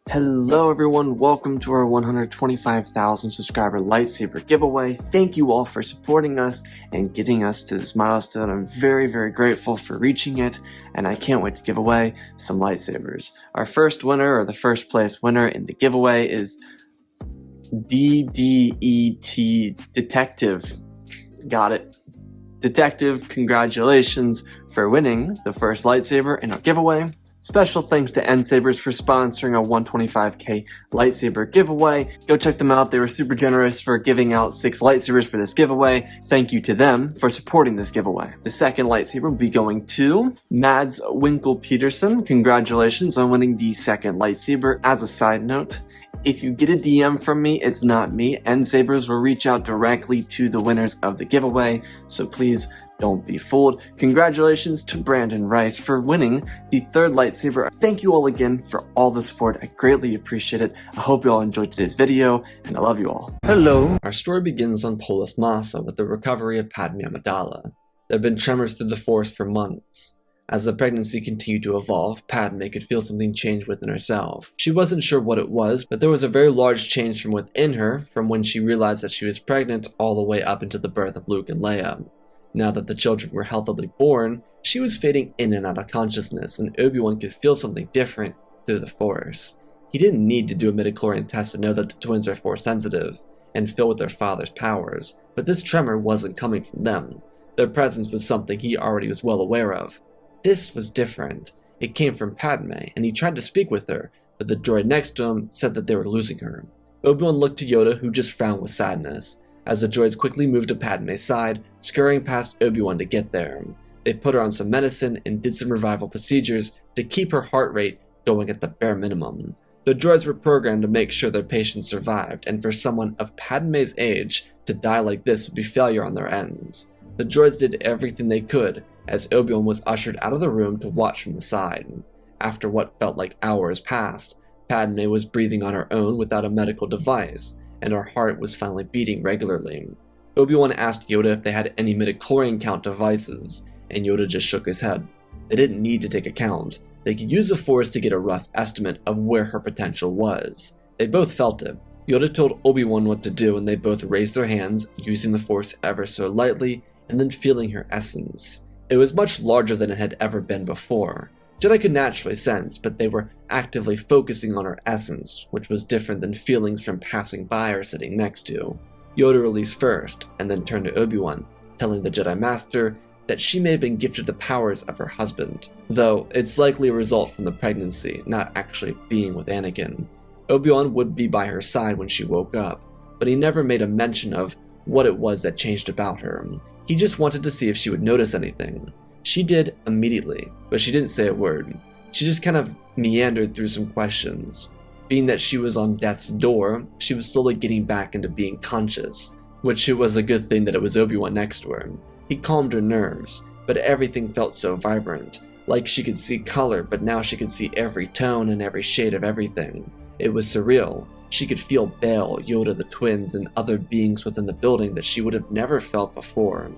Hello everyone, welcome to our 125,000 subscriber lightsaber giveaway. Thank you all for supporting us and getting us to this milestone. I'm very grateful for reaching it, and I can't wait to give away some lightsabers. Our first winner, or the first place winner in the giveaway, is DDET Detective. Got it. Detective, congratulations for winning the first lightsaber in our giveaway. Special thanks to N-Sabers for sponsoring a 125k lightsaber giveaway. Go check them out. They were super generous for giving out 6 lightsabers for this giveaway. Thank you to them for supporting this giveaway. The second lightsaber will be going to Mads Winkle Peterson. Congratulations on winning the second lightsaber. As a side note, if you get a DM from me, it's not me. N-Sabers will reach out directly to the winners of the giveaway, so please don't be fooled. Congratulations to Brandon Rice for winning the third lightsaber. Thank you all again for all the support. I greatly appreciate it. I hope you all enjoyed today's video, and I love you all. Hello. Our story begins on Polis Massa with the recovery of Padme Amidala. There have been tremors through the Force for months. As the pregnancy continued to evolve, Padme could feel something change within herself. She wasn't sure what it was, but there was a very large change from within her, from when she realized that she was pregnant all the way up into the birth of Luke and Leia. Now that the children were healthily born, she was fading in and out of consciousness, and Obi-Wan could feel something different through the Force. He didn't need to do a midichlorian test to know that the twins are Force sensitive and filled with their father's powers, but this tremor wasn't coming from them. Their presence was something he already was well aware of. This was different. It came from Padme, and he tried to speak with her, but the droid next to him said that they were losing her. Obi-Wan looked to Yoda, who just frowned with sadness, as the droids quickly moved to Padme's side, scurrying past Obi-Wan to get there. They put her on some medicine and did some revival procedures to keep her heart rate going at the bare minimum. The droids were programmed to make sure their patient survived, and for someone of Padme's age to die like this would be failure on their ends. The droids did everything they could, as Obi-Wan was ushered out of the room to watch from the side. After what felt like hours passed, Padme was breathing on her own without a medical device, and her heart was finally beating regularly. Obi-Wan asked Yoda if they had any midichlorian count devices, and Yoda just shook his head. They didn't need to take a count. They could use the Force to get a rough estimate of where her potential was. They both felt it. Yoda told Obi-Wan what to do, and they both raised their hands, using the Force ever so lightly, and then feeling her essence. It was much larger than it had ever been before. Jedi could naturally sense, but they were actively focusing on her essence, which was different than feelings from passing by or sitting next to. Yoda released first, and then turned to Obi-Wan, telling the Jedi Master that she may have been gifted the powers of her husband, though it's likely a result from the pregnancy, not actually being with Anakin. Obi-Wan would be by her side when she woke up, but he never made a mention of what it was that changed about her. He just wanted to see if she would notice anything. She did immediately, but she didn't say a word. She just kind of meandered through some questions. Being that she was on death's door, she was slowly getting back into being conscious, which it was a good thing that it was Obi-Wan next to her. He calmed her nerves, but everything felt so vibrant, like she could see color, but now she could see every tone and every shade of everything. It was surreal. She could feel Bail, Yoda, the twins, and other beings within the building that she would have never felt before.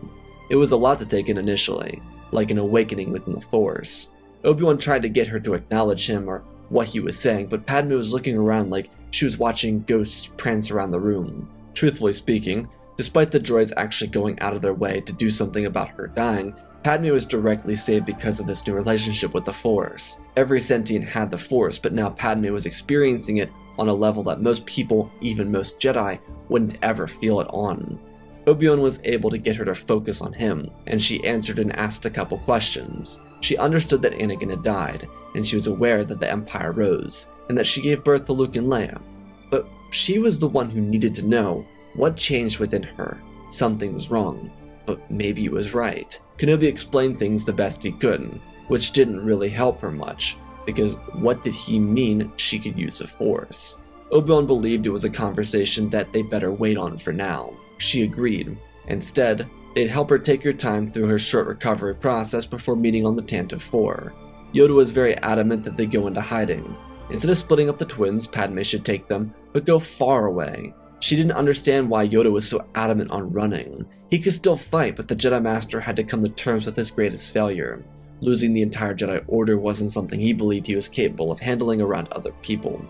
It was a lot to take in initially, like an awakening within the Force. Obi-Wan tried to get her to acknowledge him or what he was saying, but Padme was looking around like she was watching ghosts prance around the room. Truthfully speaking, despite the droids actually going out of their way to do something about her dying, Padme was directly saved because of this new relationship with the Force. Every sentient had the Force, but now Padme was experiencing it on a level that most people, even most Jedi, wouldn't ever feel it on. Obi-Wan was able to get her to focus on him, and she answered and asked a couple questions. She understood that Anakin had died, and she was aware that the Empire rose, and that she gave birth to Luke and Leia. But she was the one who needed to know what changed within her. Something was wrong, but maybe it was right. Kenobi explained things the best he could, which didn't really help her much, because what did he mean she could use the Force? Obi-Wan believed it was a conversation that they better wait on for now. She agreed. Instead, they'd help her take her time through her short recovery process before meeting on the Tantive 4. Yoda was very adamant that they go into hiding. Instead of splitting up the twins, Padme should take them, but go far away. She didn't understand why Yoda was so adamant on running. He could still fight, but the Jedi Master had to come to terms with his greatest failure. Losing the entire Jedi Order wasn't something he believed he was capable of handling around other people.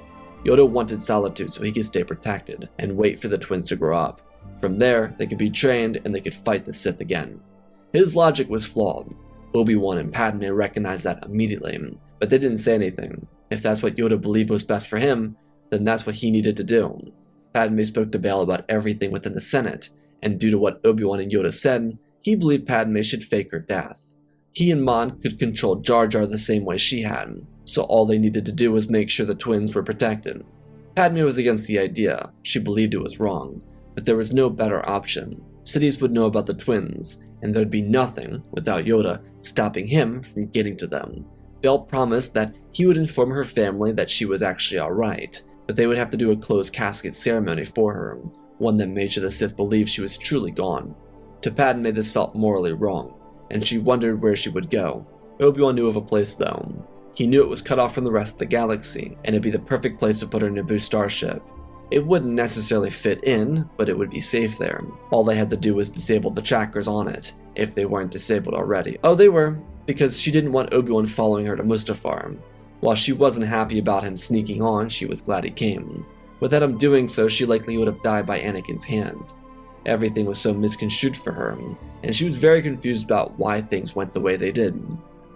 Yoda wanted solitude so he could stay protected and wait for the twins to grow up. From there, they could be trained and they could fight the Sith again. His logic was flawed. Obi-Wan and Padme recognized that immediately, but they didn't say anything. If that's what Yoda believed was best for him, then that's what he needed to do. Padme spoke to Bail about everything within the Senate, and due to what Obi-Wan and Yoda said, he believed Padme should fake her death. He and Mon could control Jar Jar the same way she had, so all they needed to do was make sure the twins were protected. Padme was against the idea. She believed it was wrong, but there was no better option. Cities would know about the twins, and there'd be nothing, without Yoda, stopping him from getting to them. Bail promised that he would inform her family that she was actually alright, but they would have to do a closed casket ceremony for her, one that made sure the Sith believed she was truly gone. To Padme, this felt morally wrong, and she wondered where she would go. Obi-Wan knew of a place though. He knew it was cut off from the rest of the galaxy, and it'd be the perfect place to put her Naboo starship. It wouldn't necessarily fit in, but it would be safe there. All they had to do was disable the trackers on it, if they weren't disabled already. Oh, they were, because she didn't want Obi-Wan following her to Mustafar. While she wasn't happy about him sneaking on, she was glad he came. Without him doing so, she likely would have died by Anakin's hand. Everything was so misconstrued for her, and she was very confused about why things went the way they did.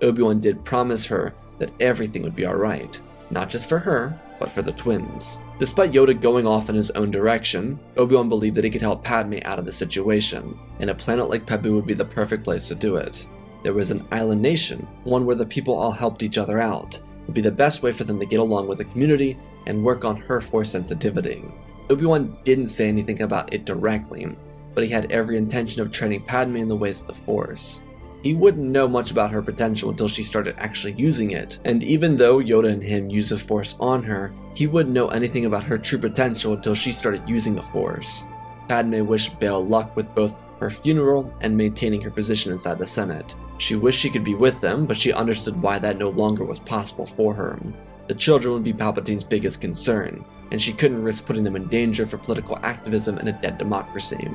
Obi-Wan did promise her that everything would be alright, not just for her, but for the twins. Despite Yoda going off in his own direction, Obi-Wan believed that he could help Padme out of the situation, and a planet like Pabu would be the perfect place to do it. There was an island nation, one where the people all helped each other out. It would be the best way for them to get along with the community and work on her Force sensitivity. Obi-Wan didn't say anything about it directly, but he had every intention of training Padme in the ways of the Force. He wouldn't know much about her potential until she started actually using it, and even though Yoda and him used the Force on her, he wouldn't know anything about her true potential until she started using the Force. Padme wished Bail luck with both her funeral and maintaining her position inside the Senate. She wished she could be with them, but she understood why that no longer was possible for her. The children would be Palpatine's biggest concern, and she couldn't risk putting them in danger for political activism in a dead democracy.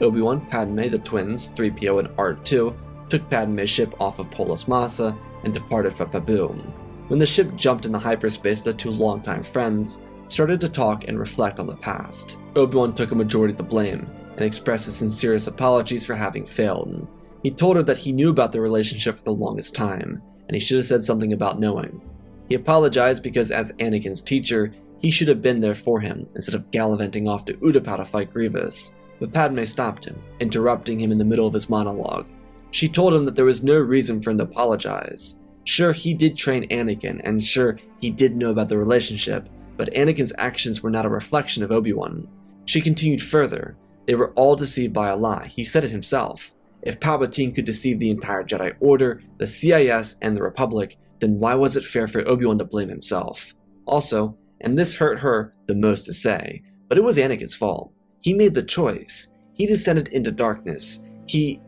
Obi-Wan, Padme, the twins, 3PO and R2, took Padme's ship off of Polis Massa and departed for Pabu. When the ship jumped into hyperspace, the two longtime friends started to talk and reflect on the past. Obi-Wan took a majority of the blame and expressed his sincerest apologies for having failed. He told her that he knew about their relationship for the longest time, and he should have said something about knowing. He apologized because as Anakin's teacher, he should have been there for him instead of gallivanting off to Utapau to fight Grievous. But Padme stopped him, interrupting him in the middle of his monologue. She told him that there was no reason for him to apologize. Sure, he did train Anakin, and sure, he did know about the relationship, but Anakin's actions were not a reflection of Obi-Wan. She continued further. They were all deceived by a lie. He said it himself. If Palpatine could deceive the entire Jedi Order, the CIS, and the Republic, then why was it fair for Obi-Wan to blame himself? Also, and this hurt her the most to say, but it was Anakin's fault. He made the choice. He descended into darkness. She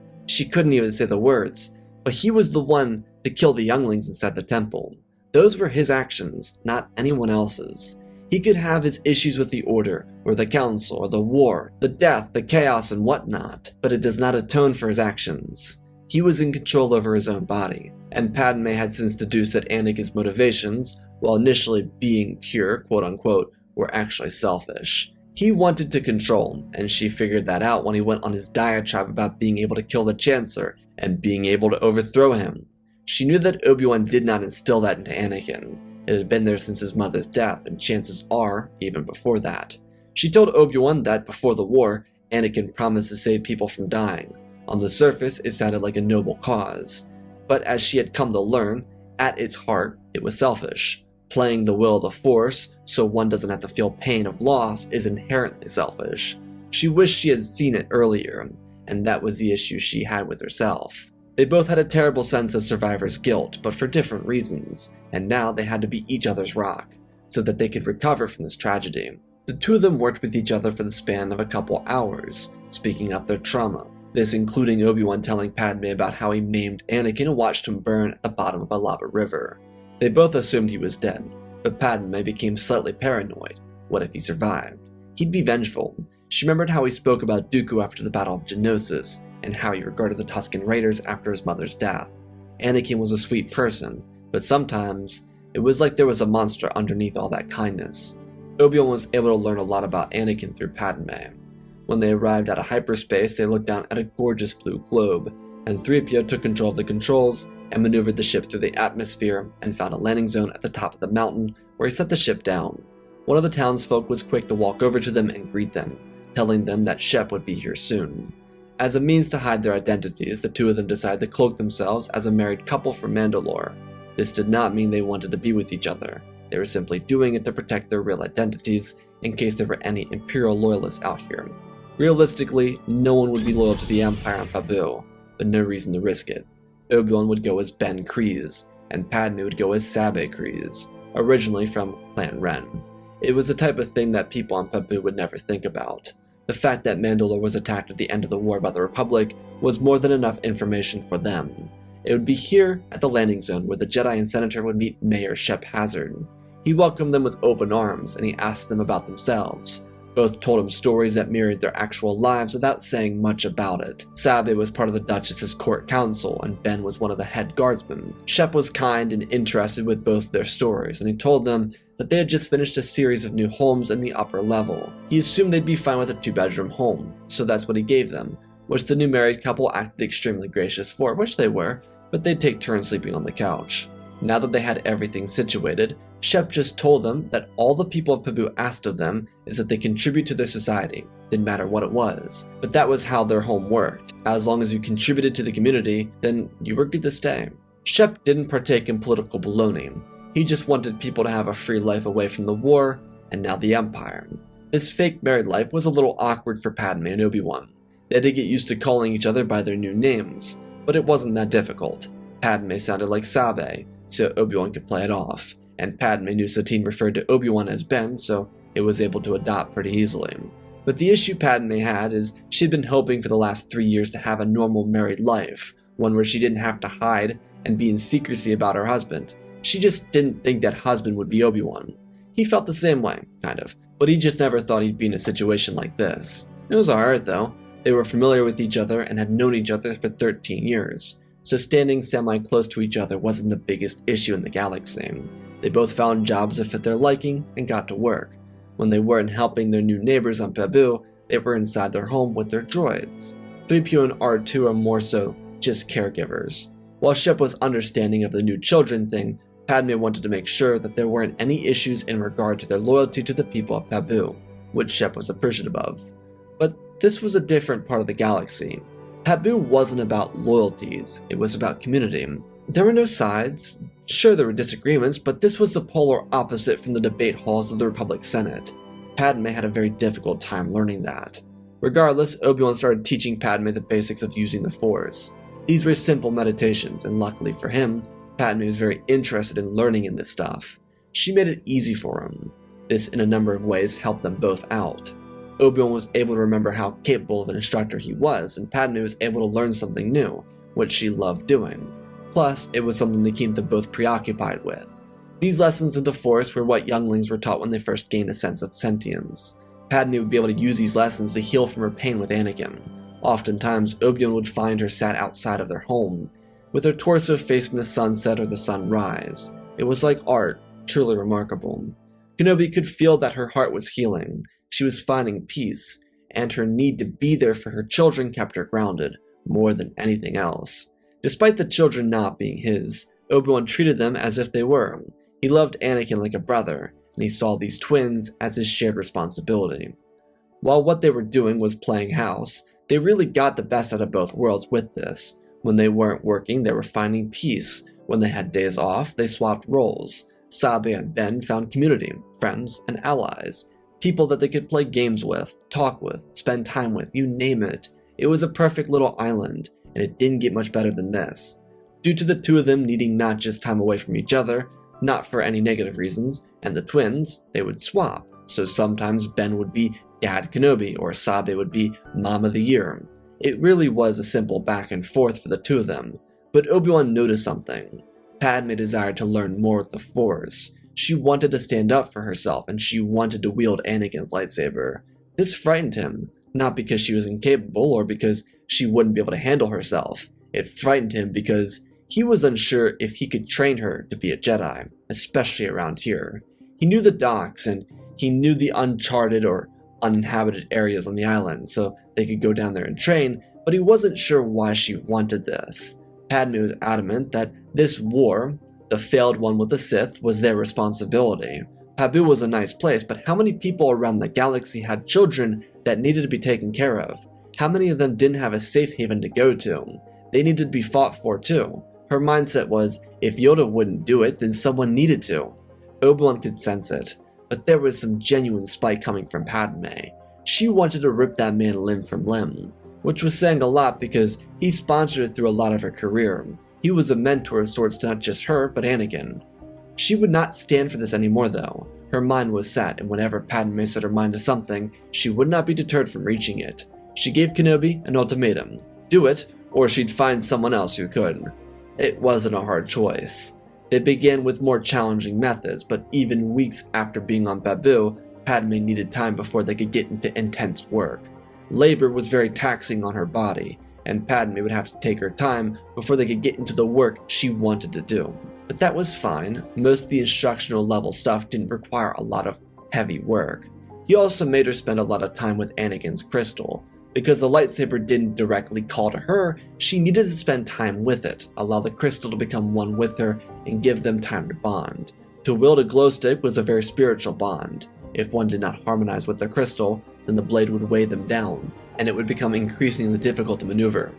couldn't even say the words, but he was the one to kill the younglings inside the temple. Those were his actions, not anyone else's. He could have his issues with the Order, or the Council, or the war, the death, the chaos, and whatnot, but it does not atone for his actions. He was in control over his own body, and Padme had since deduced that Anakin's motivations, while initially being pure, quote-unquote, were actually selfish. He wanted to control, and she figured that out when he went on his diatribe about being able to kill the Chancellor and being able to overthrow him. She knew that Obi-Wan did not instill that into Anakin. It had been there since his mother's death, and chances are, even before that. She told Obi-Wan that before the war, Anakin promised to save people from dying. On the surface, it sounded like a noble cause, but as she had come to learn, at its heart, it was selfish. Playing the will of the Force, so one doesn't have to feel pain of loss, is inherently selfish. She wished she had seen it earlier, and that was the issue she had with herself. They both had a terrible sense of survivor's guilt, but for different reasons, and now they had to be each other's rock, so that they could recover from this tragedy. The two of them worked with each other for the span of a couple hours, speaking up their trauma. This including Obi-Wan telling Padme about how he maimed Anakin and watched him burn at the bottom of a lava river. They both assumed he was dead, but Padme became slightly paranoid. What if he survived? He'd be vengeful. She remembered how he spoke about Dooku after the Battle of Geonosis, and how he regarded the Tusken Raiders after his mother's death. Anakin was a sweet person, but sometimes it was like there was a monster underneath all that kindness. Obi-Wan was able to learn a lot about Anakin through Padme. When they arrived at a hyperspace, they looked down at a gorgeous blue globe, and 3PO took control of the controls and maneuvered the ship through the atmosphere and found a landing zone at the top of the mountain where he set the ship down. One of the townsfolk was quick to walk over to them and greet them, telling them that Shep would be here soon. As a means to hide their identities, the two of them decided to cloak themselves as a married couple from Mandalore. This did not mean they wanted to be with each other. They were simply doing it to protect their real identities in case there were any Imperial loyalists out here. Realistically, no one would be loyal to the Empire on Pabu, but no reason to risk it. Obi-Wan would go as Ben Kryze, and Padme would go as Sabe Kryze, originally from Clan Ren. It was the type of thing that people on Pabu would never think about. The fact that Mandalore was attacked at the end of the war by the Republic was more than enough information for them. It would be here, at the landing zone, where the Jedi and Senator would meet Mayor Shep Hazard. He welcomed them with open arms, and he asked them about themselves. Both told him stories that mirrored their actual lives without saying much about it. Sabe was part of the Duchess's court council, and Ben was one of the head guardsmen. Shep was kind and interested with both their stories, and he told them that they had just finished a series of new homes in the upper level. He assumed they'd be fine with a 2-bedroom home, so that's what he gave them, which the new married couple acted extremely gracious for, which they were, but they'd take turns sleeping on the couch. Now that they had everything situated, Shep just told them that all the people of Pabu asked of them is that they contribute to their society, didn't matter what it was. But that was how their home worked. As long as you contributed to the community, then you were good to stay. Shep didn't partake in political baloney. He just wanted people to have a free life away from the war, and now the Empire. This fake married life was a little awkward for Padme and Obi-Wan. They had to get used to calling each other by their new names, but it wasn't that difficult. Padme sounded like Sabe, so Obi-Wan could play it off, and Padme knew Satine referred to Obi-Wan as Ben, so it was able to adopt pretty easily. But the issue Padme had is she'd been hoping for the last 3 years to have a normal married life, one where she didn't have to hide and be in secrecy about her husband. She just didn't think that husband would be Obi-Wan. He felt the same way, kind of, but he just never thought he'd be in a situation like this. It was alright though. They were familiar with each other and had known each other for 13 years, so standing semi-close to each other wasn't the biggest issue in the galaxy. They both found jobs that fit their liking and got to work. When they weren't helping their new neighbors on Pabu, they were inside their home with their droids. 3PO and R2 are more so just caregivers. While Shep was understanding of the new children thing, Padme wanted to make sure that there weren't any issues in regard to their loyalty to the people of Pabu, which Shep was appreciative of. But this was a different part of the galaxy. Pabu wasn't about loyalties, it was about community. There were no sides. Sure, there were disagreements, but this was the polar opposite from the debate halls of the Republic Senate. Padme had a very difficult time learning that. Regardless, Obi-Wan started teaching Padme the basics of using the Force. These were simple meditations, and luckily for him, Padme was very interested in learning in this stuff. She made it easy for him. This, in a number of ways, helped them both out. Obi-Wan was able to remember how capable of an instructor he was, and Padme was able to learn something new, which she loved doing. Plus, it was something to keep them both preoccupied with. These lessons of the Force were what younglings were taught when they first gained a sense of sentience. Padme would be able to use these lessons to heal from her pain with Anakin. Oftentimes, Obi-Wan would find her sat outside of their home, with her torso facing the sunset or the sunrise. It was like art, truly remarkable. Kenobi could feel that her heart was healing. She was finding peace, and her need to be there for her children kept her grounded, more than anything else. Despite the children not being his, Obi-Wan treated them as if they were. He loved Anakin like a brother, and he saw these twins as his shared responsibility. While what they were doing was playing house, they really got the best out of both worlds with this. When they weren't working, they were finding peace. When they had days off, they swapped roles. Sabe and Ben found community, friends, and allies. People that they could play games with, talk with, spend time with, you name it. It was a perfect little island, and it didn't get much better than this. Due to the two of them needing not just time away from each other, not for any negative reasons, and the twins, they would swap. So sometimes Ben would be Dad Kenobi, or Sabe would be Mom of the Year. It really was a simple back and forth for the two of them, but Obi-Wan noticed something. Padme desired to learn more with the Force. She wanted to stand up for herself, and she wanted to wield Anakin's lightsaber. This frightened him, not because she was incapable or because she wouldn't be able to handle herself. It frightened him because he was unsure if he could train her to be a Jedi, especially around here. He knew the docks, and He knew the uncharted or uninhabited areas on the island, so they could go down there and train, but he wasn't sure why she wanted this. Padme was adamant that this war, the failed one with the Sith, was their responsibility. Pabu was a nice place, but how many people around the galaxy had children that needed to be taken care of? How many of them didn't have a safe haven to go to? They needed to be fought for too. Her mindset was, if Yoda wouldn't do it, then someone needed to. Obi-Wan could sense it, but there was some genuine spite coming from Padme. She wanted to rip that man limb from limb, which was saying a lot because he sponsored her through a lot of her career. He was a mentor of sorts to not just her, but Anakin. She would not stand for this anymore though. Her mind was set, and whenever Padme set her mind to something, she would not be deterred from reaching it. She gave Kenobi an ultimatum. Do it, or she'd find someone else who could. It wasn't a hard choice. They began with more challenging methods, but even weeks after being on Pabu, Padme needed time before they could get into intense work. Labor was very taxing on her body, and Padme would have to take her time before they could get into the work she wanted to do. But that was fine. Most of the instructional level stuff didn't require a lot of heavy work. He also made her spend a lot of time with Anakin's crystal. Because the lightsaber didn't directly call to her, she needed to spend time with it, allow the crystal to become one with her, and give them time to bond. To wield a glow stick was a very spiritual bond. If one did not harmonize with the crystal, then the blade would weigh them down, and it would become increasingly difficult to maneuver.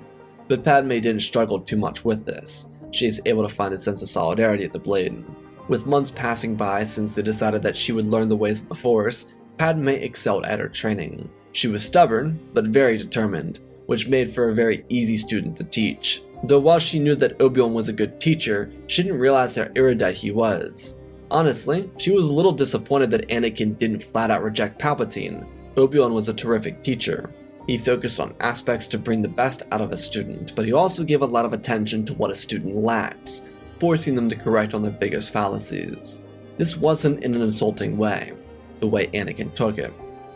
But Padme didn't struggle too much with this. She is able to find a sense of solidarity at the blade. With months passing by since they decided that she would learn the ways of the Force, Padme excelled at her training. She was stubborn, but very determined, which made for a very easy student to teach. Though while she knew that Obi-Wan was a good teacher, she didn't realize how erudite he was. Honestly, she was a little disappointed that Anakin didn't flat out reject Palpatine. Obi-Wan was a terrific teacher. He focused on aspects to bring the best out of a student, but he also gave a lot of attention to what a student lacks, forcing them to correct on their biggest fallacies. This wasn't in an insulting way, the way Anakin took it,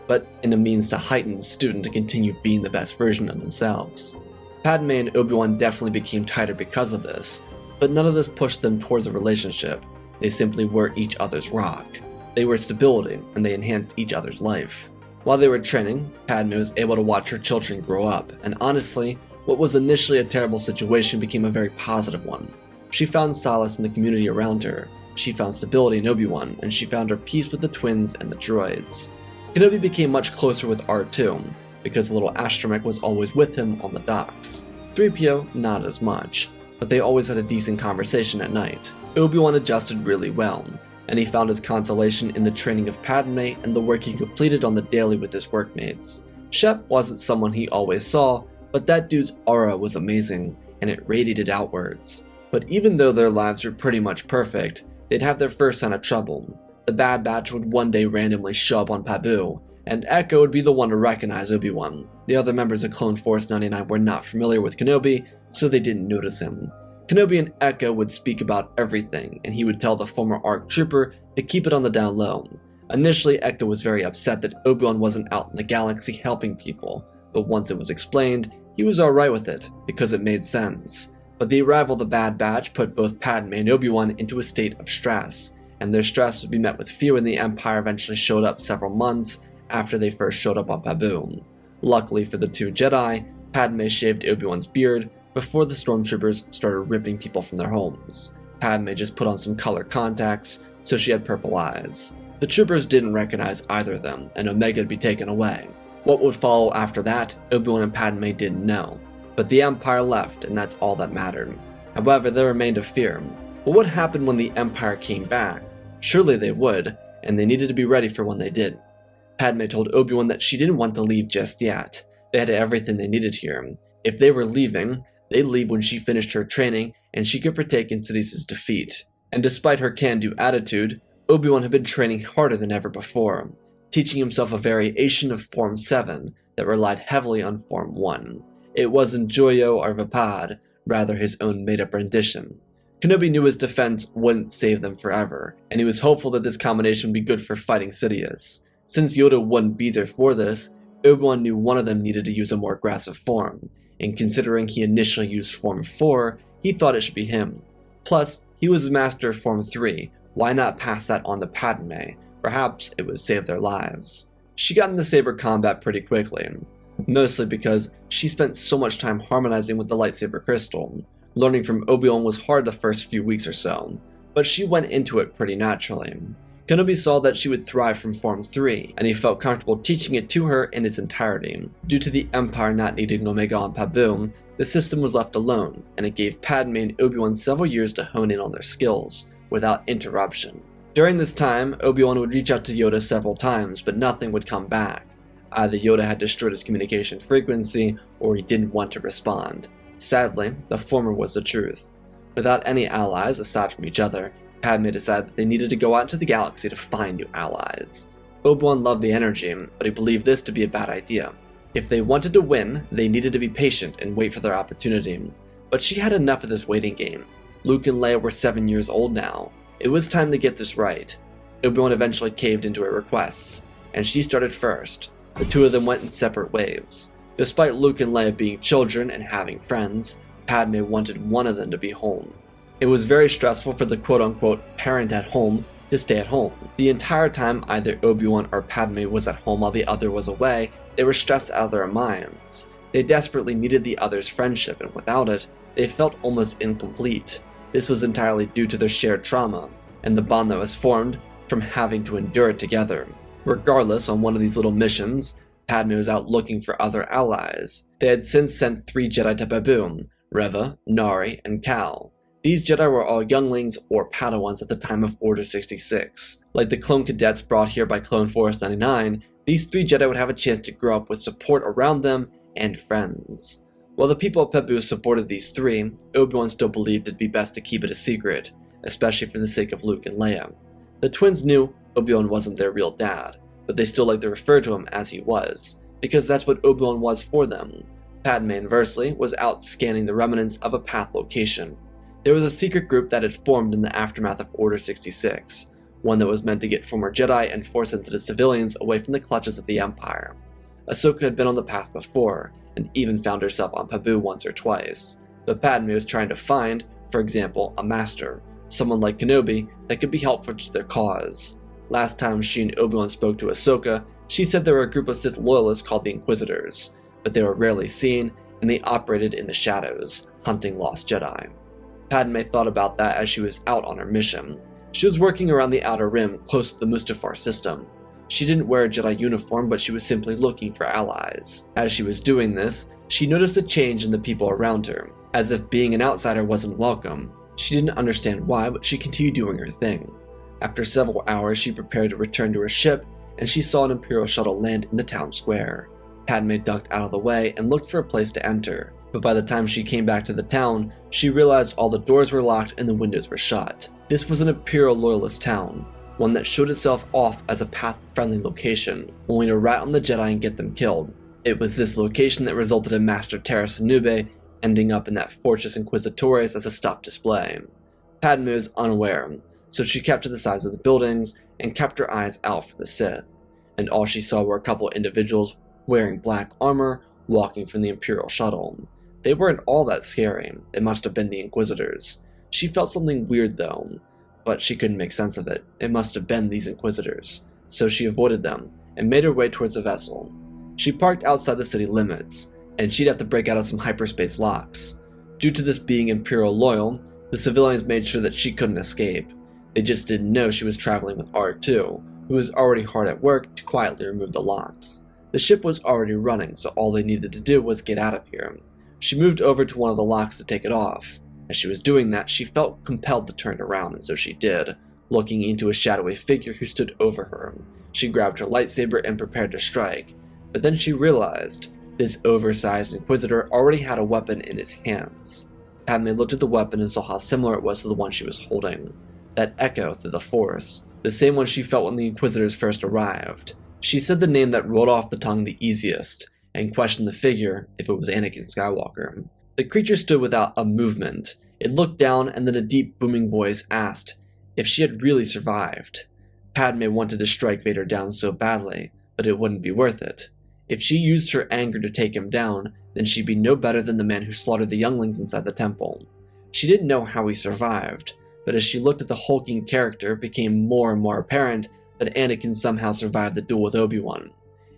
but in a means to heighten the student to continue being the best version of themselves. Padme and Obi-Wan definitely became tighter because of this, but none of this pushed them towards a relationship. They simply were each other's rock. They were stability, and they enhanced each other's life. While they were training, Padme was able to watch her children grow up, and honestly, what was initially a terrible situation became a very positive one. She found solace in the community around her, she found stability in Obi-Wan, and she found her peace with the twins and the droids. Kenobi became much closer with R2, because the little astromech was always with him on the docks. 3PO, not as much, but they always had a decent conversation at night. Obi-Wan adjusted really well, and he found his consolation in the training of Padme and the work he completed on the daily with his workmates. Shep wasn't someone he always saw, but that dude's aura was amazing, and it radiated outwards. But even though their lives were pretty much perfect, they'd have their first sign of trouble. The Bad Batch would one day randomly show up on Pabu, and Echo would be the one to recognize Obi-Wan. The other members of Clone Force 99 were not familiar with Kenobi, so they didn't notice him. Kenobi and Echo would speak about everything, and he would tell the former ARC trooper to keep it on the down low. Initially, Echo was very upset that Obi-Wan wasn't out in the galaxy helping people, but once it was explained, he was alright with it, because it made sense. But the arrival of the Bad Batch put both Padme and Obi-Wan into a state of stress, and their stress would be met with fear when the Empire eventually showed up several months after they first showed up on Pabu. Luckily for the two Jedi, Padme shaved Obi-Wan's beard before the stormtroopers started ripping people from their homes. Padme just put on some color contacts, so she had purple eyes. The troopers didn't recognize either of them, and Omega would be taken away. What would follow after that, Obi-Wan and Padme didn't know. But the Empire left, and that's all that mattered. However, there remained a fear. What would happen when the Empire came back? Surely they would, and they needed to be ready for when they did. Padme told Obi-Wan that she didn't want to leave just yet. They had everything they needed here. If they were leaving, they'd leave when she finished her training and she could partake in Sidious's defeat. And despite her can-do attitude, Obi-Wan had been training harder than ever before, teaching himself a variation of Form 7 that relied heavily on Form 1. It wasn't Joyo or Vapad, rather his own made-up rendition. Kenobi knew his defense wouldn't save them forever, and he was hopeful that this combination would be good for fighting Sidious. Since Yoda wouldn't be there for this, Obi-Wan knew one of them needed to use a more aggressive form, and considering he initially used Form 4, he thought it should be him. Plus, he was a master of Form 3, why not pass that on to Padme, Perhaps it would save their lives. She got into saber combat pretty quickly, mostly because she spent so much time harmonizing with the lightsaber crystal. Learning from Obi-Wan was hard the first few weeks or so, but she went into it pretty naturally. Kenobi saw that she would thrive from Form 3, and he felt comfortable teaching it to her in its entirety. Due to the Empire not needing Omega on Pabu, the system was left alone, and it gave Padme and Obi-Wan several years to hone in on their skills, without interruption. During this time, Obi-Wan would reach out to Yoda several times, but nothing would come back. Either Yoda had destroyed his communication frequency, or he didn't want to respond. Sadly, the former was the truth. Without any allies aside from each other, Padme decided that they needed to go out into the galaxy to find new allies. Obi-Wan loved the energy, but he believed this to be a bad idea. If they wanted to win, they needed to be patient and wait for their opportunity. But she had enough of this waiting game. Luke and Leia were 7 years old now. It was time to get this right. Obi-Wan eventually caved into her requests, and she started first. The two of them went in separate waves. Despite Luke and Leia being children and having friends, Padme wanted one of them to be home. It was very stressful for the quote-unquote parent at home to stay at home. The entire time either Obi-Wan or Padme was at home while the other was away, they were stressed out of their minds. They desperately needed the other's friendship, and without it, they felt almost incomplete. This was entirely due to their shared trauma, and the bond that was formed from having to endure it together. Regardless, on one of these little missions, Padme was out looking for other allies. They had since sent 3 Jedi to Pabu, Reva, Nari, and Cal. These Jedi were all younglings or Padawans at the time of Order 66. Like the clone cadets brought here by Clone Force 99, these 3 Jedi would have a chance to grow up with support around them and friends. While the people of Pabu supported these 3, Obi-Wan still believed it'd be best to keep it a secret, especially for the sake of Luke and Leia. The twins knew Obi-Wan wasn't their real dad, but they still liked to refer to him as he was, because that's what Obi-Wan was for them. Padme, inversely, was out scanning the remnants of a path location. There was a secret group that had formed in the aftermath of Order 66, one that was meant to get former Jedi and Force-sensitive civilians away from the clutches of the Empire. Ahsoka had been on the path before, and even found herself on Pabu once or twice, but Padme was trying to find, for example, a master, someone like Kenobi that could be helpful to their cause. Last time she and Obi-Wan spoke to Ahsoka, she said there were a group of Sith loyalists called the Inquisitors, but they were rarely seen, and they operated in the shadows, hunting lost Jedi. Padme thought about that as she was out on her mission. She was working around the Outer Rim, close to the Mustafar system. She didn't wear a Jedi uniform, but she was simply looking for allies. As she was doing this, she noticed a change in the people around her, as if being an outsider wasn't welcome. She didn't understand why, but she continued doing her thing. After several hours, she prepared to return to her ship, and she saw an Imperial shuttle land in the town square. Padme ducked out of the way and looked for a place to enter, but by the time she came back to the town, she realized all the doors were locked and the windows were shut. This was an Imperial loyalist town, one that showed itself off as a path-friendly location, only to rat on the Jedi and get them killed. It was this location that resulted in Master Terrace Nube ending up in that Fortress Inquisitores as a stuffed display. Padme was unaware, so she kept to the sides of the buildings and kept her eyes out for the Sith, and all she saw were a couple individuals wearing black armor walking from the Imperial shuttle. They weren't all that scary. It must have been the Inquisitors. She felt something weird though, but she couldn't make sense of it. It must have been these Inquisitors, so she avoided them and made her way towards the vessel. She parked outside the city limits, and she'd have to break out of some hyperspace locks. Due to this being Imperial loyal, the civilians made sure that she couldn't escape. They just didn't know she was traveling with R2, who was already hard at work to quietly remove the locks. The ship was already running, so all they needed to do was get out of here. She moved over to one of the locks to take it off. As she was doing that, she felt compelled to turn around, and so she did, looking into a shadowy figure who stood over her. She grabbed her lightsaber and prepared to strike, but then she realized this oversized Inquisitor already had a weapon in his hands. Padme looked at the weapon and saw how similar it was to the one she was holding. That echo through the Force, the same one she felt when the Inquisitors first arrived. She said the name that rolled off the tongue the easiest, and questioned the figure if it was Anakin Skywalker. The creature stood without a movement. It looked down, and then a deep booming voice asked if she had really survived. Padme wanted to strike Vader down so badly, but it wouldn't be worth it. If she used her anger to take him down, then she'd be no better than the man who slaughtered the younglings inside the temple. She didn't know how he survived, but as she looked at the hulking character, it became more and more apparent that Anakin somehow survived the duel with Obi-Wan.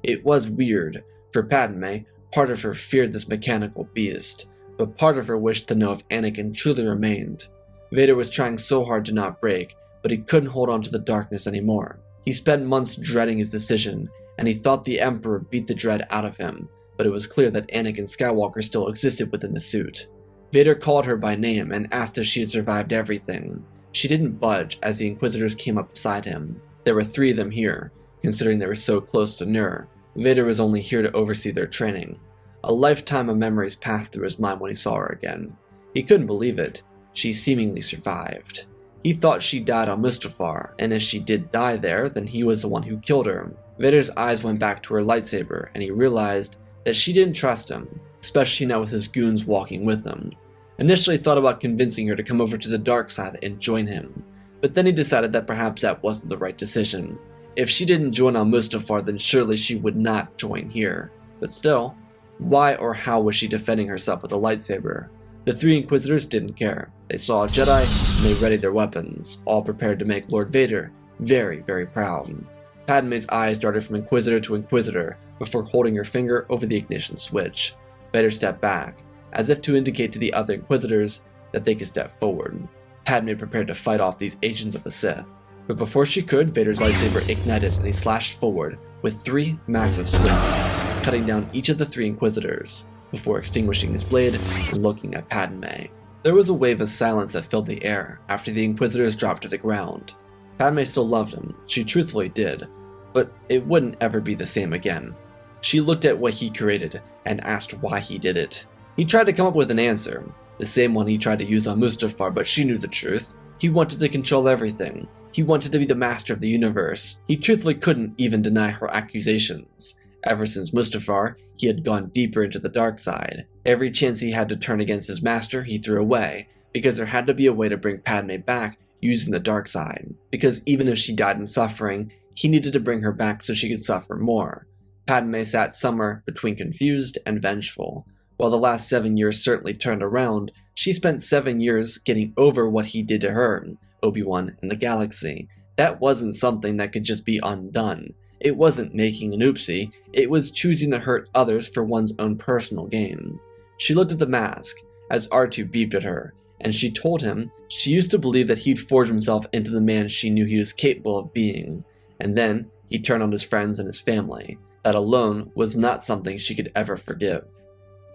It was weird. For Padme, part of her feared this mechanical beast, but part of her wished to know if Anakin truly remained. Vader was trying so hard to not break, but he couldn't hold on to the darkness anymore. He spent months dreading his decision, and he thought the Emperor beat the dread out of him, but it was clear that Anakin Skywalker still existed within the suit. Vader called her by name and asked if she had survived everything. She didn't budge as the Inquisitors came up beside him. There were 3 of them here, considering they were so close to Nur. Vader was only here to oversee their training. A lifetime of memories passed through his mind when he saw her again. He couldn't believe it. She seemingly survived. He thought she died on Mustafar, and if she did die there, then he was the one who killed her. Vader's eyes went back to her lightsaber, and he realized that she didn't trust him, especially now with his goons walking with him. Initially thought about convincing her to come over to the dark side and join him, but then he decided that perhaps that wasn't the right decision. If she didn't join on Mustafar, then surely she would not join here. But still, why or how was she defending herself with a lightsaber? The 3 Inquisitors didn't care. They saw a Jedi, and they readied their weapons, all prepared to make Lord Vader very, very proud. Padme's eyes darted from Inquisitor to Inquisitor before holding her finger over the ignition switch. Vader stepped back, as if to indicate to the other Inquisitors that they could step forward. Padme prepared to fight off these agents of the Sith. But before she could, Vader's lightsaber ignited and he slashed forward with 3 massive swings, cutting down each of the 3 Inquisitors, before extinguishing his blade and looking at Padme. There was a wave of silence that filled the air after the Inquisitors dropped to the ground. Padme still loved him, she truthfully did, but it wouldn't ever be the same again. She looked at what he created and asked why he did it. He tried to come up with an answer, the same one he tried to use on Mustafar, but she knew the truth. He wanted to control everything. He wanted to be the master of the universe. He truthfully couldn't even deny her accusations. Ever since Mustafar, he had gone deeper into the dark side. Every chance he had to turn against his master, he threw away, because there had to be a way to bring Padme back using the dark side. Because even if she died in suffering, he needed to bring her back so she could suffer more. Padme sat somewhere between confused and vengeful. While the last 7 years certainly turned around, she spent 7 years getting over what he did to her, Obi-Wan, and the galaxy. That wasn't something that could just be undone. It wasn't making an oopsie, it was choosing to hurt others for one's own personal gain. She looked at the mask, as R2 beeped at her, and she told him she used to believe that he'd forge himself into the man she knew he was capable of being, and then he turned on his friends and his family. That alone was not something she could ever forgive.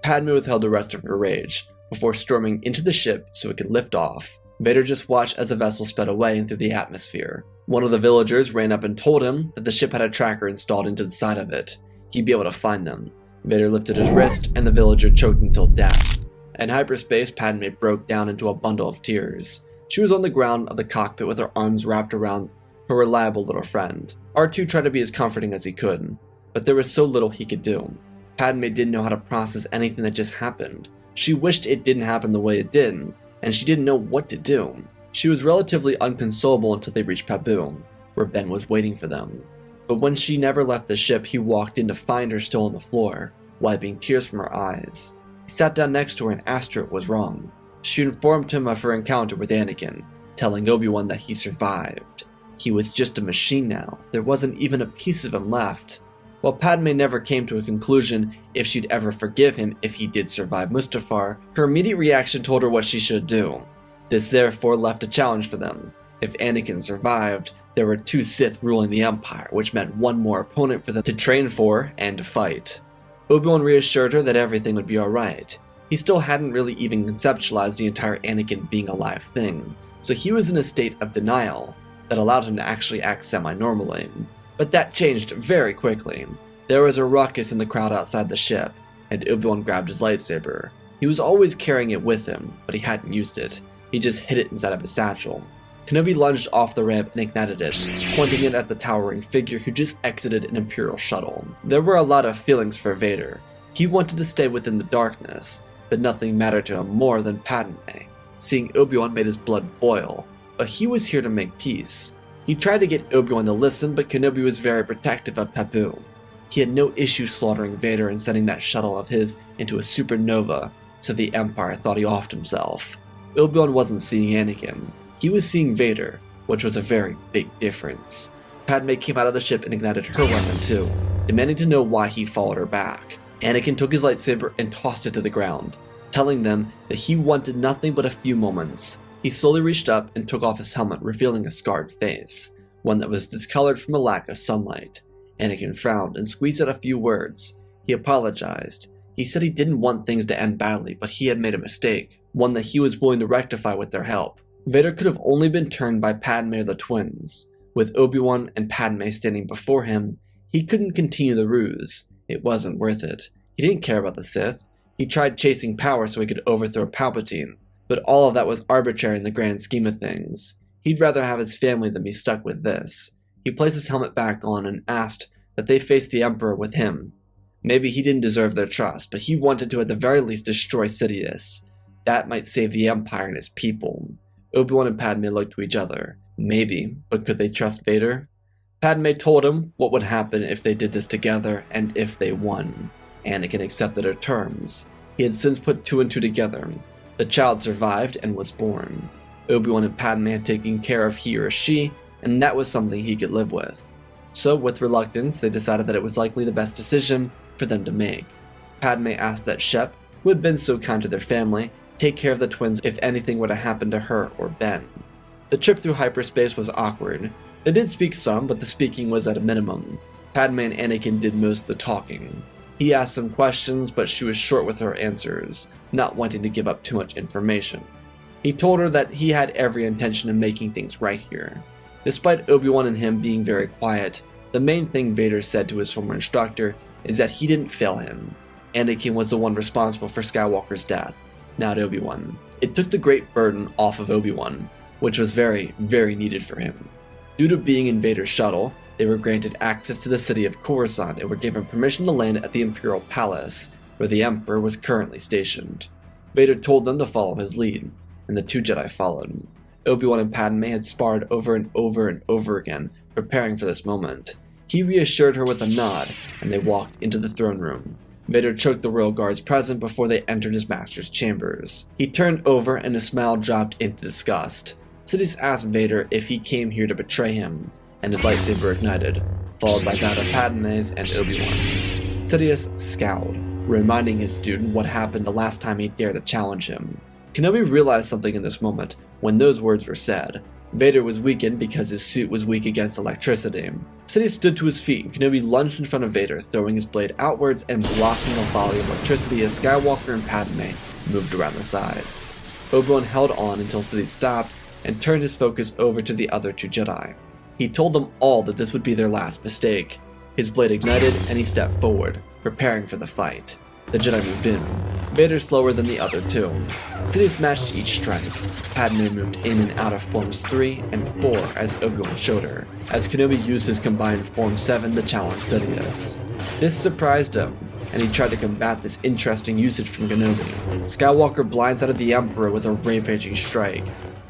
Padme withheld the rest of her rage, before storming into the ship so it could lift off. Vader just watched as the vessel sped away and through the atmosphere. One of the villagers ran up and told him that the ship had a tracker installed into the side of it. He'd be able to find them. Vader lifted his wrist and the villager choked until death. In hyperspace, Padme broke down into a bundle of tears. She was on the ground of the cockpit with her arms wrapped around her reliable little friend. R2 tried to be as comforting as he could, but there was so little he could do. Padme didn't know how to process anything that just happened. She wished it didn't happen the way it did, and she didn't know what to do. She was relatively unconsolable until they reached Pabu, where Ben was waiting for them. But when she never left the ship, he walked in to find her still on the floor, wiping tears from her eyes. He sat down next to her and asked her what was wrong. She informed him of her encounter with Anakin, telling Obi-Wan that he survived. He was just a machine now. There wasn't even a piece of him left. While Padme never came to a conclusion if she'd ever forgive him if he did survive Mustafar, her immediate reaction told her what she should do. This therefore left a challenge for them. If Anakin survived, there were 2 Sith ruling the Empire, which meant one more opponent for them to train for and to fight. Obi-Wan reassured her that everything would be alright. He still hadn't really even conceptualized the entire Anakin being a live thing, so he was in a state of denial that allowed him to actually act semi-normally. But that changed very quickly. There was a ruckus in the crowd outside the ship, and Obi-Wan grabbed his lightsaber. He was always carrying it with him, but he hadn't used it. He just hid it inside of his satchel. Kenobi lunged off the ramp and ignited it, pointing it at the towering figure who just exited an Imperial shuttle. There were a lot of feelings for Vader. He wanted to stay within the darkness, but nothing mattered to him more than Padme. Seeing Obi-Wan made his blood boil, but he was here to make peace. He tried to get Obi-Wan to listen, but Kenobi was very protective of Pabu. He had no issue slaughtering Vader and sending that shuttle of his into a supernova, so the Empire thought he offed himself. Obi-Wan wasn't seeing Anakin. He was seeing Vader, which was a very big difference. Padme came out of the ship and ignited her weapon too, demanding to know why he followed her back. Anakin took his lightsaber and tossed it to the ground, telling them that he wanted nothing but a few moments. He slowly reached up and took off his helmet, revealing a scarred face, one that was discolored from a lack of sunlight. Anakin frowned and squeezed out a few words. He apologized. He said he didn't want things to end badly, but he had made a mistake, one that he was willing to rectify with their help. Vader could have only been turned by Padme or the twins. With Obi-Wan and Padme standing before him, he couldn't continue the ruse. It wasn't worth it. He didn't care about the Sith. He tried chasing power so he could overthrow Palpatine, but all of that was arbitrary in the grand scheme of things. He'd rather have his family than be stuck with this. He placed his helmet back on and asked that they face the Emperor with him. Maybe he didn't deserve their trust, but he wanted to at the very least destroy Sidious. That might save the Empire and its people. Obi-Wan and Padme looked to each other. Maybe, but could they trust Vader? Padme told him what would happen if they did this together and if they won. Anakin accepted her terms. He had since put two and two together. The child survived and was born. Obi-Wan and Padme had taken care of he or she, and that was something he could live with. So, with reluctance, they decided that it was likely the best decision for them to make. Padme asked that Shep, who had been so kind to their family, take care of the twins if anything were to happen to her or Ben. The trip through hyperspace was awkward. They did speak some, but the speaking was at a minimum. Padme and Anakin did most of the talking. He asked some questions, but she was short with her answers, not wanting to give up too much information. He told her that he had every intention of making things right here. Despite Obi-Wan and him being very quiet, the main thing Vader said to his former instructor is that he didn't fail him. Anakin was the one responsible for Skywalker's death, not Obi-Wan. It took the great burden off of Obi-Wan, which was very, very needed for him. Due to being in Vader's shuttle, they were granted access to the city of Coruscant and were given permission to land at the Imperial Palace, where the Emperor was currently stationed. Vader told them to follow his lead, and the two Jedi followed. Obi-Wan and Padme had sparred over and over and over again, preparing for this moment. He reassured her with a nod, and they walked into the throne room. Vader choked the royal guards present before they entered his master's chambers. He turned over and a smile dropped into disgust. Sidious asked Vader if he came here to betray him, and his lightsaber ignited, followed by that of Padme's and Obi-Wan's. Sidious scowled, reminding his student what happened the last time he dared to challenge him. Kenobi realized something in this moment when those words were said. Vader was weakened because his suit was weak against electricity. Sidious stood to his feet and Kenobi lunged in front of Vader, throwing his blade outwards and blocking a volley of electricity as Skywalker and Padme moved around the sides. Obi-Wan held on until Sidious stopped and turned his focus over to the other two Jedi. He told them all that this would be their last mistake. His blade ignited and he stepped forward, preparing for the fight. The Jedi moved in. Vader slower than the other two. Sidious matched each strike. Padme moved in and out of forms 3 and 4 as Obi-Wan showed her, as Kenobi used his combined form 7 to challenge Sidious. This surprised him, and he tried to combat this interesting usage from Kenobi. Skywalker blindsided the Emperor with a rampaging strike.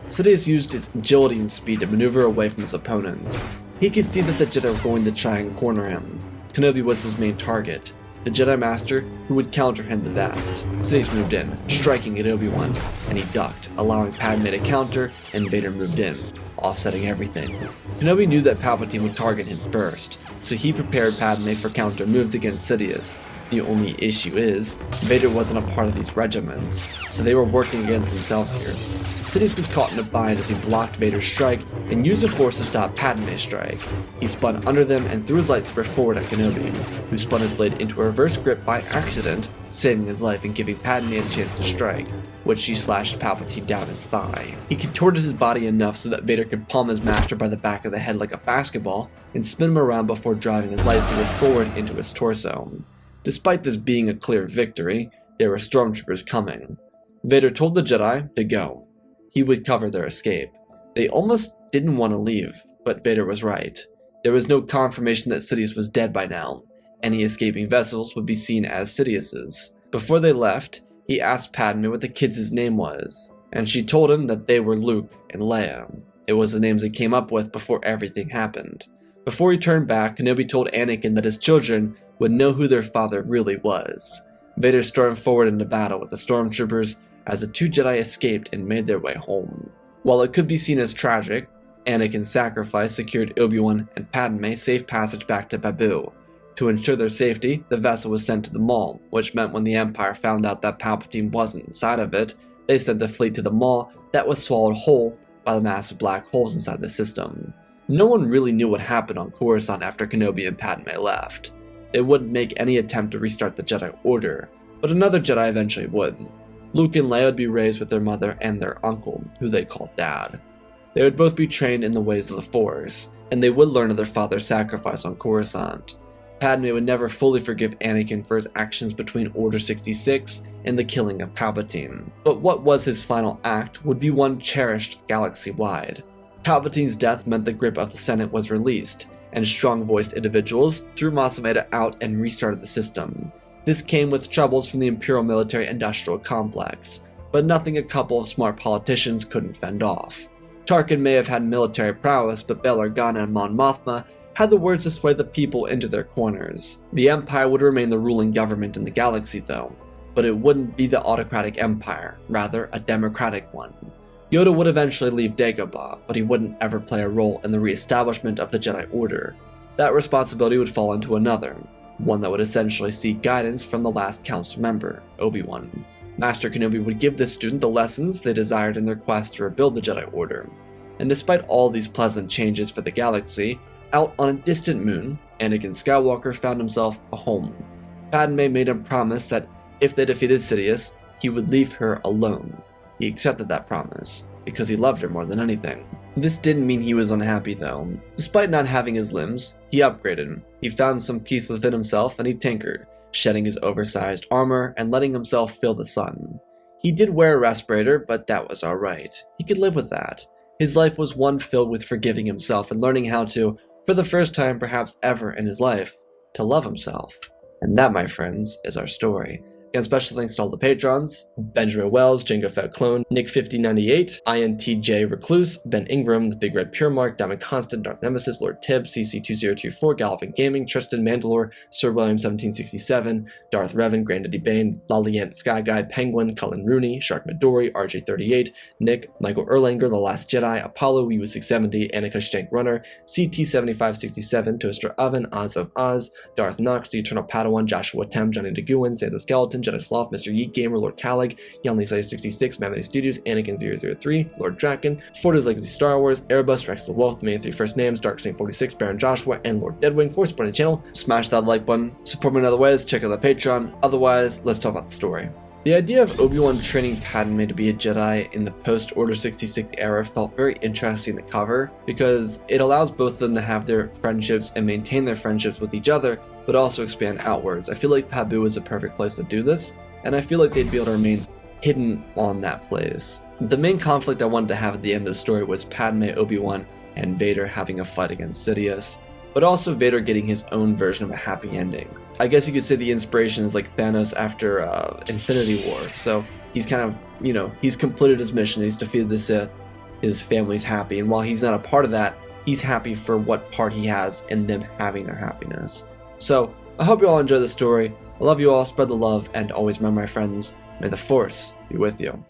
Sidious used his agility and speed to maneuver away from his opponents. He could see that the Jedi were going to try and corner him. Kenobi was his main target, the Jedi Master who would counter him the best. Sidious moved in, striking at Obi-Wan, and he ducked, allowing Padme to counter, and Vader moved in, offsetting everything. Kenobi knew that Palpatine would target him first, so he prepared Padme for counter moves against Sidious. The only issue is, Vader wasn't a part of these regiments, so they were working against themselves here. Sidious was caught in a bind as he blocked Vader's strike and used the Force to stop Padme's strike. He spun under them and threw his lightsaber forward at Kenobi, who spun his blade into a reverse grip by accident, saving his life and giving Padme a chance to strike, which she slashed Palpatine down his thigh. He contorted his body enough so that Vader could palm his master by the back of the head like a basketball and spin him around before driving his lightsaber forward into his torso. Despite this being a clear victory, there were stormtroopers coming. Vader told the Jedi to go. He would cover their escape. They almost didn't want to leave, but Vader was right. There was no confirmation that Sidious was dead by now. Any escaping vessels would be seen as Sidious's. Before they left, he asked Padme what the kids' name was, and she told him that they were Luke and Leia. It was the names they came up with before everything happened. Before he turned back, Kenobi told Anakin that his children would know who their father really was. Vader stormed forward into battle with the stormtroopers as the two Jedi escaped and made their way home. While it could be seen as tragic, Anakin's sacrifice secured Obi-Wan and Padme safe passage back to Pabu. To ensure their safety, the vessel was sent to the Maw, which meant when the Empire found out that Palpatine wasn't inside of it, they sent a fleet to the Maw that was swallowed whole by the massive black holes inside the system. No one really knew what happened on Coruscant after Kenobi and Padme left. They wouldn't make any attempt to restart the Jedi Order, but another Jedi eventually would. Luke and Leia would be raised with their mother and their uncle, who they called Dad. They would both be trained in the ways of the Force, and they would learn of their father's sacrifice on Coruscant. Padme would never fully forgive Anakin for his actions between Order 66 and the killing of Palpatine, but what was his final act would be one cherished galaxy-wide. Palpatine's death meant the grip of the Senate was released, and strong-voiced individuals threw Massameda out and restarted the system. This came with troubles from the Imperial military-industrial complex, but nothing a couple of smart politicians couldn't fend off. Tarkin may have had military prowess, but Bail Organa and Mon Mothma had the words to sway the people into their corners. The Empire would remain the ruling government in the galaxy though, but it wouldn't be the autocratic empire, rather a democratic one. Yoda would eventually leave Dagobah, but he wouldn't ever play a role in the re-establishment of the Jedi Order. That responsibility would fall into another, one that would essentially seek guidance from the last Council member, Obi-Wan. Master Kenobi would give this student the lessons they desired in their quest to rebuild the Jedi Order. And despite all these pleasant changes for the galaxy, out on a distant moon, Anakin Skywalker found himself a home. Padme made him promise that if they defeated Sidious, he would leave her alone. He accepted that promise, because he loved her more than anything. This didn't mean he was unhappy though. Despite not having his limbs, he upgraded. He found some peace within himself and he tinkered, shedding his oversized armor and letting himself feel the sun. He did wear a respirator, but that was alright. He could live with that. His life was one filled with forgiving himself and learning how to, for the first time perhaps ever in his life, to love himself. And that, my friends, is our story. Again, special thanks to all the patrons: Benjamin Wells, Jango Fett Clone, Nick5098, INTJ Recluse, Ben Ingram, The Big Red Pure Mark, Diamond Constant, Darth Nemesis, Lord Tibbs, CC2024, Gallivan Gaming, Tristan Mandalore, Sir William 1767, Darth Revan, Granddaddy Bane, Laliant Sky Guy, Penguin, Cullen Rooney, Shark Midori, RJ38, Nick, Michael Erlanger, The Last Jedi, Apollo, Wee670, Annika Stank Runner, CT7567, Toaster Oven, Oz of Oz, Darth Knox, The Eternal Padawan, Joshua Tem, Johnny DeGuin, Santa Skeleton, Jedi Sloth, Mr. Yeet Gamer, Lord Calig, Yonly66, Mammoth Studios, Anakin003, Lord Draken, Fordo's Legacy Star Wars, Airbus, Rex the Wolf, the main 3 first names, Dark Saint 46, Baron Joshua, and Lord Deadwing. For supporting the channel, smash that like button. Support me in other ways, check out the Patreon. Otherwise, let's talk about the story. The idea of Obi-Wan training Padme to be a Jedi in the post-Order 66 era felt very interesting to cover, because it allows both of them to have their friendships and maintain their friendships with each other, but also expand outwards. I feel like Pabu is a perfect place to do this, and I feel like they'd be able to remain hidden on that place. The main conflict I wanted to have at the end of the story was Padme, Obi-Wan, and Vader having a fight against Sidious, but also Vader getting his own version of a happy ending. I guess you could say the inspiration is like Thanos after Infinity War, so he's kind of, he's completed his mission, he's defeated the Sith, his family's happy, and while he's not a part of that, he's happy for what part he has in them having their happiness. So, I hope you all enjoy the story. I love you all, spread the love, and always remember, my friends, may the Force be with you.